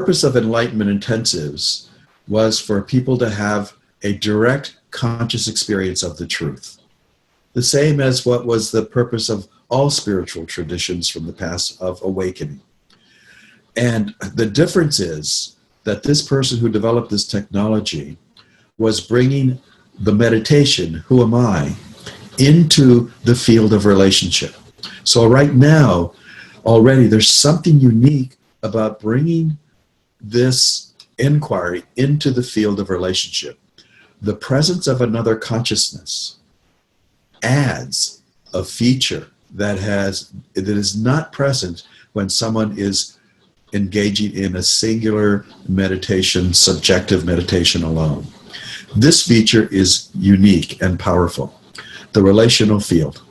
purpose of Enlightenment intensives was for people to have a direct conscious experience of the truth. The same as what was the purpose of all spiritual traditions from the past of awakening. And the difference is that this person who developed this technology was bringing the meditation, who am I, into the field of relationship. So right now, already there's something unique about bringing this inquiry into the field of relationship. The presence of another consciousness adds a feature that is not present when someone is engaging in a singular meditation, subjective meditation alone. This feature is unique and powerful, the relational field.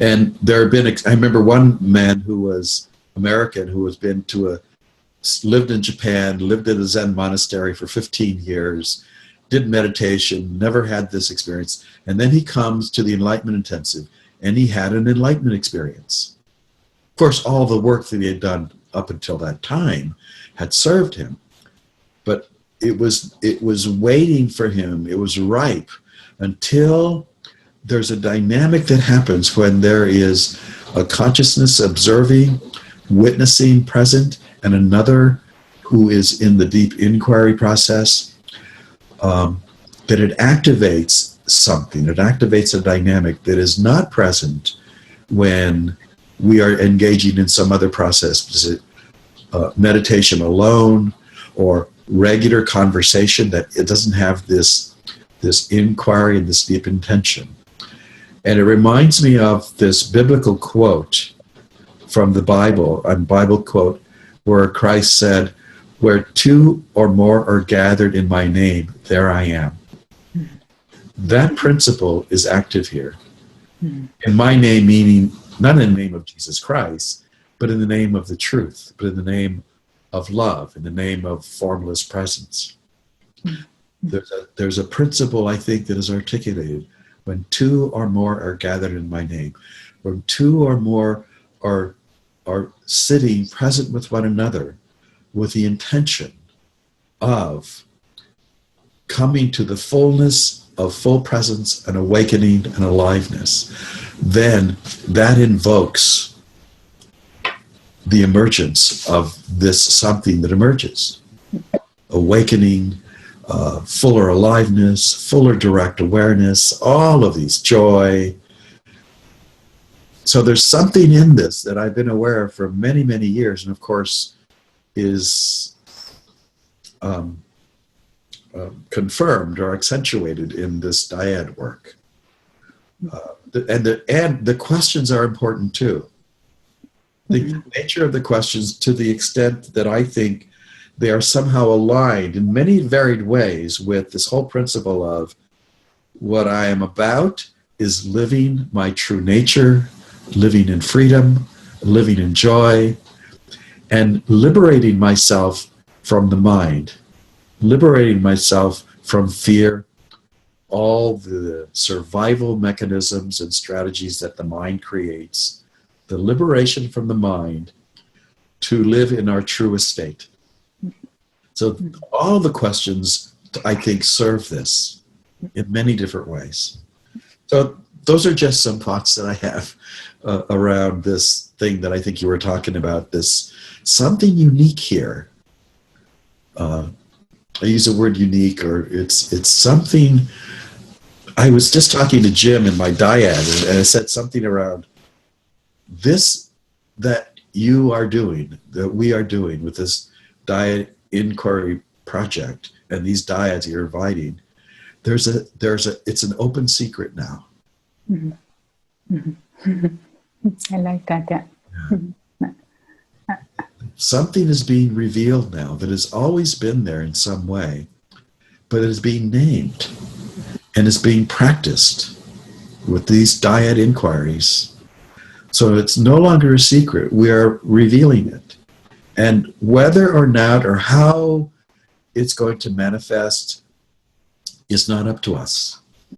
And there have been, I remember one man who was American who has been to lived in Japan, lived in a Zen monastery for 15 years, did meditation, never had this experience. And then he comes to the Enlightenment Intensive and he had an enlightenment experience. Of course, all the work that he had done up until that time had served him, but it was waiting for him. It was ripe until there's a dynamic that happens when there is a consciousness observing, witnessing, present, and another who is in the deep inquiry process, that it activates something. It activates a dynamic that is not present when we are engaging in some other process, meditation alone or regular conversation, that it doesn't have this inquiry and this deep intention. And it reminds me of this biblical quote from the Bible, a Bible quote, where Christ said, "Where two or more are gathered in my name, there I am." That principle is active here. In my name, meaning not in the name of Jesus Christ, but in the name of the truth, but in the name of love, in the name of formless presence. There's a principle, I think, that is articulated when two or more are gathered in my name, when two or more are sitting present with one another with the intention of coming to the fullness of full presence and awakening and aliveness, then that invokes the emergence of this something that emerges. Awakening, fuller aliveness, fuller direct awareness, all of these, joy. So there's something in this that I've been aware of for many, many years, and of course is confirmed or accentuated in this Dyad work. And the questions are important too. The nature of the questions, to the extent that I think they are somehow aligned in many varied ways with this whole principle of what I am about is living my true nature, living in freedom, living in joy, and liberating myself from the mind, liberating myself from fear, all the survival mechanisms and strategies that the mind creates, the liberation from the mind to live in our truest state. So all the questions, I think, serve this in many different ways. So those are just some thoughts that I have around this thing that I think you were talking about, this something unique here. I use the word unique, or it's something. I was just talking to Jim in my Dyad, and I said something around this that you are doing, that we are doing with this Dyad inquiry project and these Dyads you're inviting. It's an open secret now. Mm-hmm. Mm-hmm. I like that. Yeah. Something is being revealed now that has always been there in some way, but it is being named and is being practiced with these Dyad inquiries. So it's no longer a secret. We are revealing it. And whether or not or how it's going to manifest is not up to us.